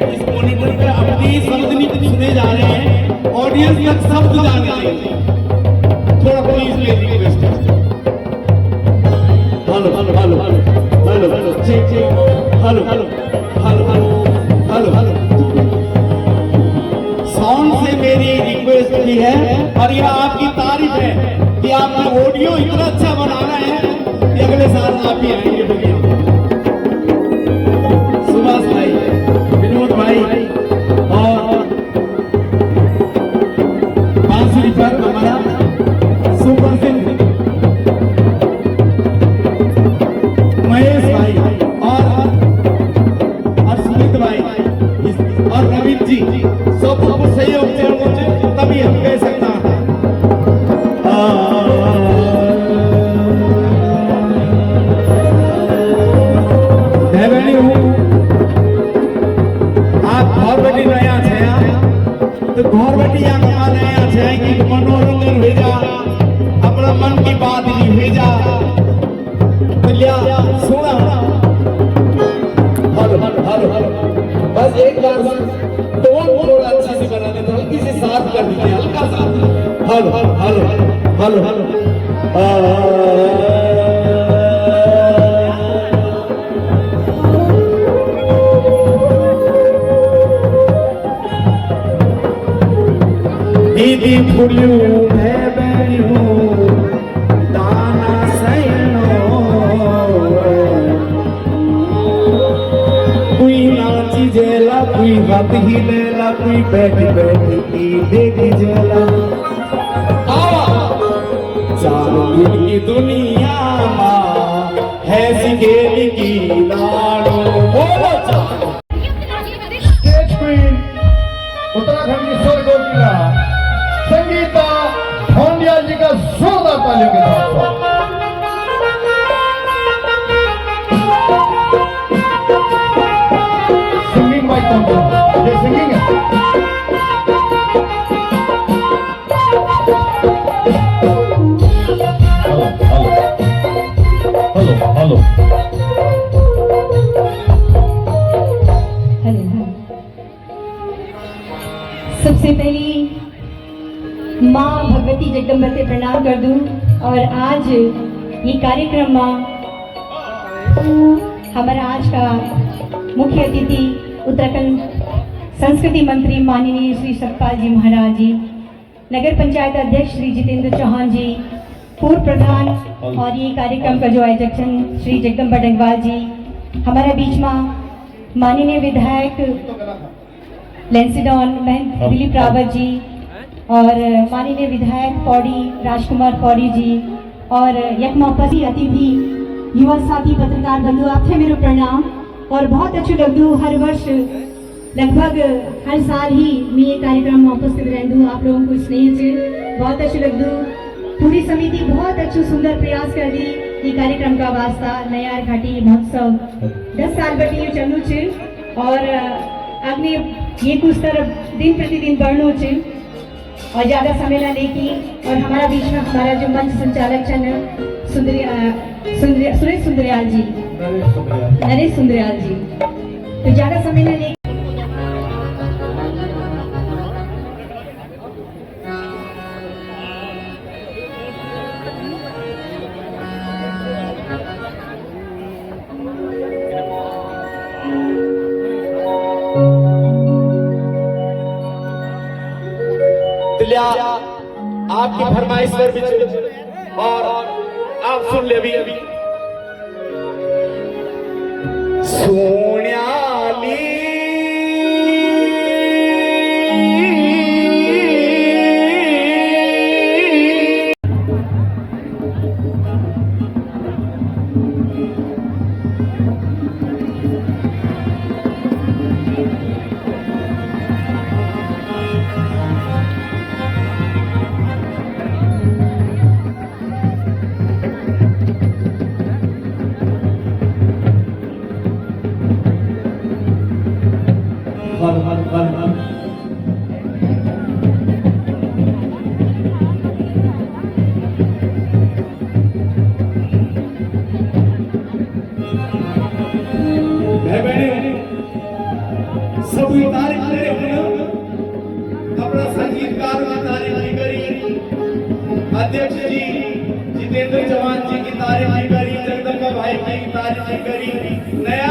इस मॉनिटर पे अपनी शब्द नहीं सुने जा रहे हैं, ऑडियंस तक शब्द जाने चाहिए। थोड़ा प्लीज मेरी रिक्वेस्ट है। Hello hello hello hello hello check check hello hello hello hello hello sound से मेरी रिक्वेस्ट भी है और यह आपकी तारीफ है कि आपने ऑडियो इतना अच्छा बना रहे हैं कि अगले साल आप ही आएंगे दुनिया में। सुभाष भाई, विनोद भाई और बांसुरी पर हमारा सुपर सिंह महेश भाई और सुमित भाई और रविंद्र जी सबको सहयोग से तभी हम कह सकता है। आप घर बैठी नया छे तो घर बैठी आप नया छे कि मनोरंजन भेजा अपना मन की बात नहीं भेजा लिया सुना। हेलो हेलो हेलो बस एक बार टोन थोड़ा अच्छे से बना देते, हल्की से साफ कर दीजिए, हल्का सा। हेलो हेलो हेलो हेलो दीदी फुलियो है बैरियो दाना सैनो कोई नाची जेला कोई हाथ ही लेला कोई बैठी बैठी की देखी जेला चारों दिन की दुनिया माँ है सिंगेली की लाड़ो। स्टेज क्वीन उत्तराखंड की स्वर्गोपिया संगीता ढोंडिया जी का जोरदार तालियों के साथ सिंगिंग बाय कंपनी, ये सिंगिंग है। हेलो हेलो हेलो सबसे पहली माँ भगवती जगदम्बा से प्रणाम कर दूं और आज ये कार्यक्रम हमारा आज का मुख्य अतिथि उत्तराखंड संस्कृति मंत्री माननीय श्री सतपाल जी महाराज जी, नगर पंचायत अध्यक्ष श्री जितेंद्र चौहान जी, पूर्व प्रधान और ये कार्यक्रम का जो आयोजक श्री जगदम्बा डंगवाल जी, हमारा बीच में माननीय विधायक लेंसिडॉन महंत दिलीप रावत जी और माननीय विधायक पौड़ी राजकुमार पौड़ी जी और यकमा उपस्थित अतिथि युवा साथी पत्रकार बंधु आपसे मेरा प्रणाम। और बहुत अच्छे लगदू हर वर्ष लगभग हर साल ही मैं ये कार्यक्रम में उपस्थित रहूँ आप लोगों को स्नेह से बहुत अच्छे लगदू। पूरी समिति बहुत अच्छी सुंदर प्रयास कर दी ये कार्यक्रम का वास्ता नयार घाटी महोत्सव 10 साल बटी ये चलू छे और अग्नि ये कुछ तरफ दिन प्रतिदिन बढ़नो छे और ज़्यादा समय ना लेकी और हमारा बीच में हमारा जो मंच संचालक छन सुरेश सुंदरयाल जी, नरेश सुंदरयाल जी, तो ज़्यादा समय ना लेकी आपकी फरमाइश पर भी और आप सुन ले अभी सोनियाली सभी तारीफ करे हुन अपना संगीतकार की तारीफ नहीं करी, अध्यक्ष जी जितेंद्र चौहान जी की तारीफ नहीं करी, जगदम्बा भाई की तारीफ नहीं करी, नया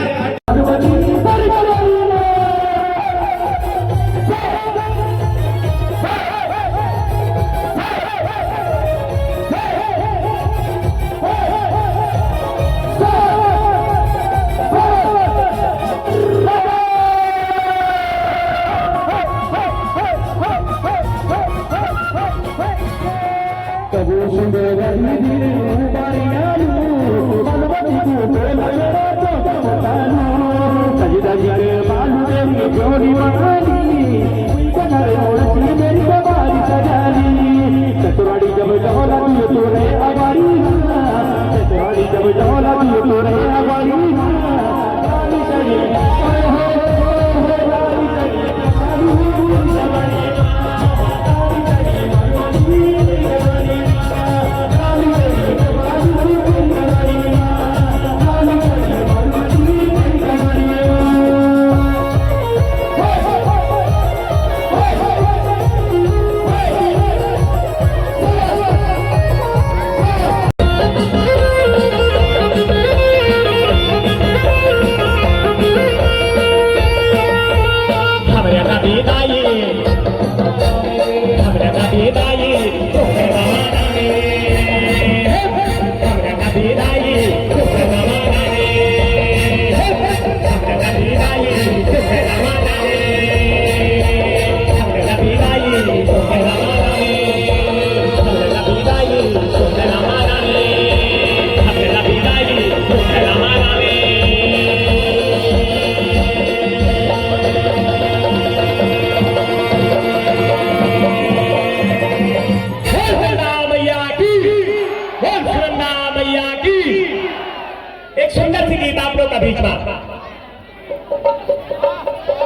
बीच में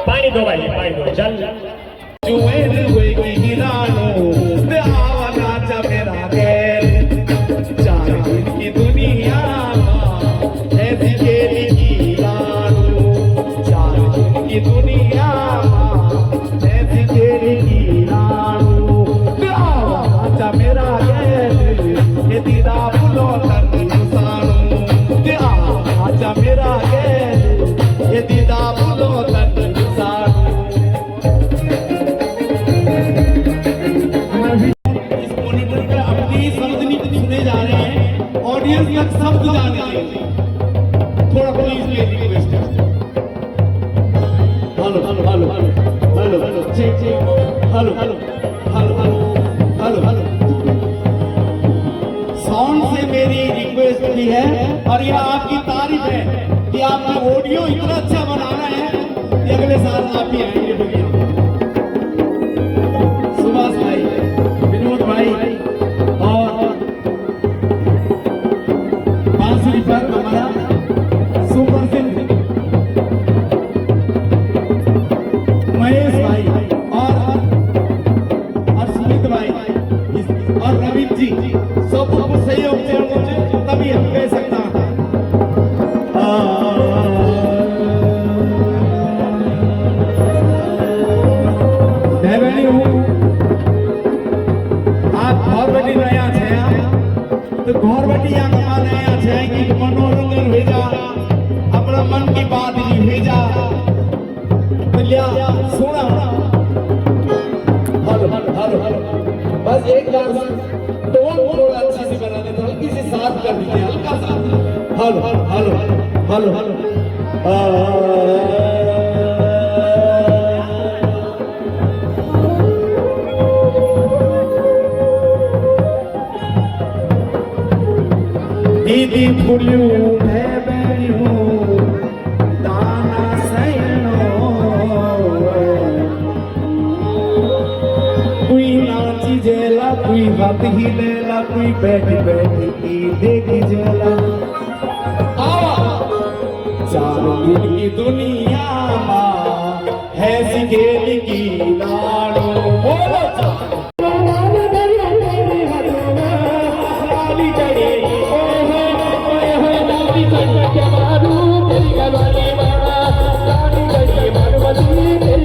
पानी दो भाई, पानी दो जल जुएन हुए की गिरानो ते आवाना चा मेरा गैर चार दिन की दुनिया ऐसी खेली की लानो चार दिन की दुनिया ऐसी खेली की लानो ते आवाना चा मेरा गैर ये दीदा बुलो तन इंसानो ते आवाना चा मेरा गैर ये दीदा बुलो तन इंसानो। सुने जा रहे हैं, ऑडियंस तक शब्द जाने चाहिए, थोड़ा प्लीज मेरी रिक्वेस्ट है। Hello hello hello hello hello check check hello hello hello hello hello sound से मेरी रिक्वेस्ट भी है और यह आपकी तारीफ है कि आपने ऑडियो इतना अच्छा बनाना है कि अगले साल आप ही आएंगे दुनिया। सुभाष भाई, विनोद भाई और बांसुरी पर हमारा सुपर सिंह महेश भाई और सुमित भाई और रविंद्र जी सबको सहयोग चाहिए, तभी हम कह सकता है। आप घर बैठी नया तो घर बैठी नया है कि मनोरंजन भेजा अपना मन की बात नहीं भेजा तो लिया सुना हेलो हेलो हेलो बस एक बार टोन थोड़ा अच्छे से बना देते, हल्की सी साफ कर दीजिए, हल्का सा हेलो हेलो हेलो हेलो दीदी फुलियो है बेनियो दाना सैनो कोई नाची जेला कोई हाथ ही लेला कोई बैठी बैठी की देखी जेला चार दिन की दुनिया है सिखेली की लाड़ो बोलो के मारू तेरी गलवानी मारा रानी गली मनवती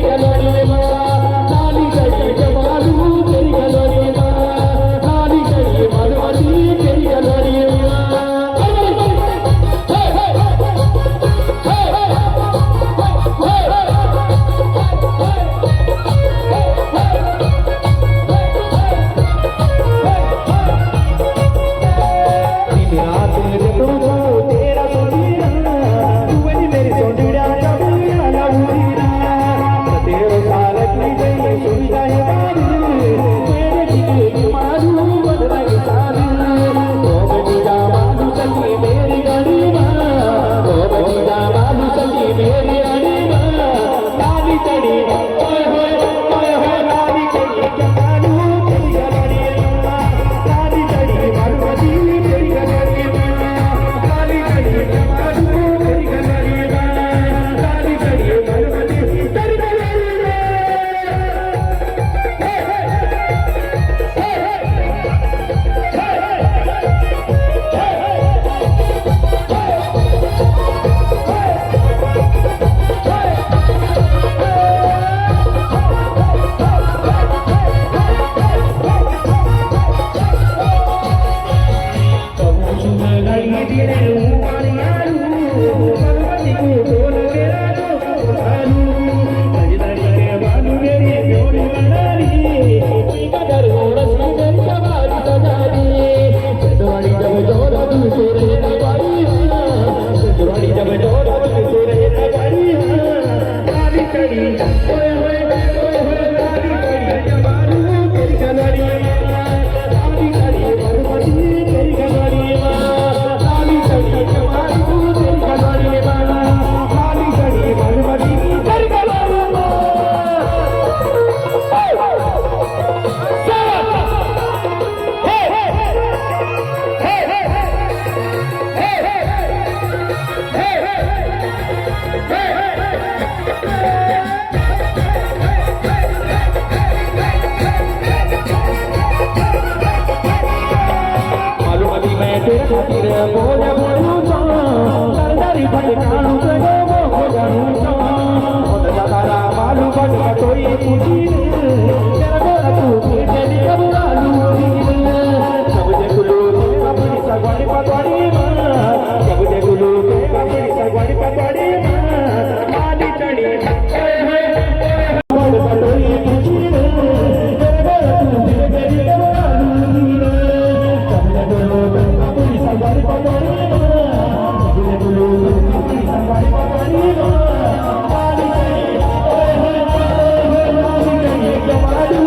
Come on.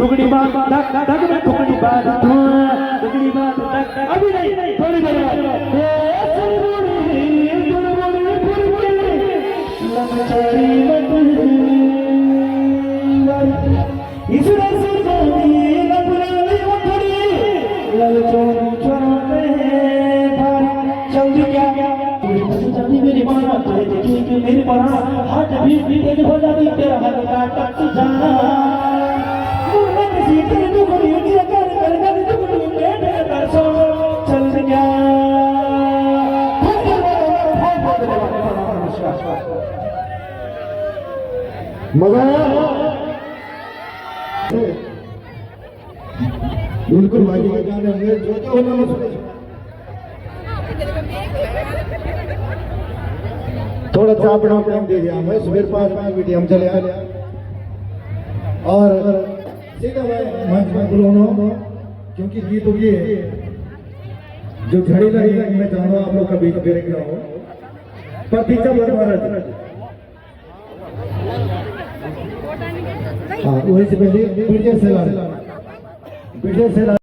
टुकड़ी बात धक में टुकड़ी बात टुकड़ी बात अभी नहीं थोड़ी देर मेरी माना मेरी माना हाथ भी हो जाती तेरा हाथ काट जाना बिल्कुल भाई का गाने होंगे जो होना मत थोड़ा सा अपना टाइम दे दिया हमें सुबह 5 मिनट हम चले आए और सीधा मंच में बुलाना क्योंकि गीत तो ये जो झड़ी लगी मैं चाहूंगा आप लोग का बीच में रखना हो पर पीछा मत महाराज हाँ वही से पहले पीछे से ला